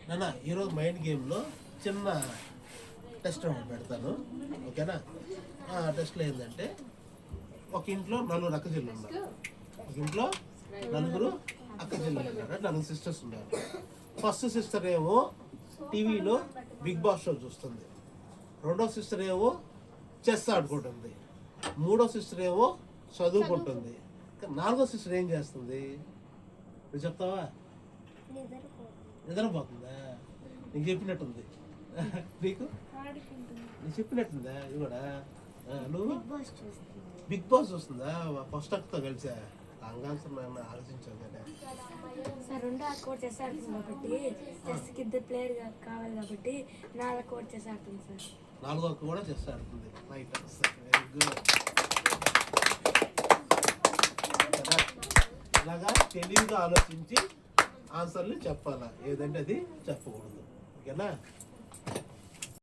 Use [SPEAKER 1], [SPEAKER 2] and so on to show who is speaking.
[SPEAKER 1] నాన్న ఈరోజు మైండ్ గేమ్లో చిన్న టెస్ట్ పెడతాను, ఓకేనా? టెస్ట్లో ఏంటంటే ఒక ఇంట్లో నలుగురు అక్క చెల్లు ఉన్నారు. ఒక ఇంట్లో నలుగురు అక్క చెల్లు ఉన్నారు, నలుగురు సిస్టర్స్ ఉన్నారు. ఫస్ట్ సిస్టర్ ఏమో టీవీలో బిగ్ బాస్ షో చూస్తుంది, రెండో సిస్టర్ ఏమో చెస్ ఆడుకుంటుంది, మూడో సిస్టర్ ఏమో చదువుకుంటుంది, నాలుగో సిస్టర్ ఏం చేస్తుంది నువ్వు చెప్తావా? నిద్రపోతుందా? నీకు చెప్పినట్టుంది. నీకు చెప్పినట్టుందా? ఇది కూడా నువ్వు బిగ్ బాస్ చూస్తుందా? ఫస్ట్ అక్కతో కలిసా అంగాన్సర్ ఆలోచించావు కదా.
[SPEAKER 2] రెండో అక్క కూడా చెస్ ఆడుతుంది కాబట్టి చెస్కి ఇద్దరు ప్లేయర్ కావాలి కాబట్టి నాలుగు అక్క కూడా చెస్ ఆడుతుంది సార్.
[SPEAKER 1] నాలుగో అక్క కూడా చెస్ ఆడుతుంది. Right, very good. ఇలాగా తెలివిగా ఆలోచించి ఆన్సర్లు చెప్పాలా, ఏదంటే అది చెప్పకూడదు, ఓకేనా?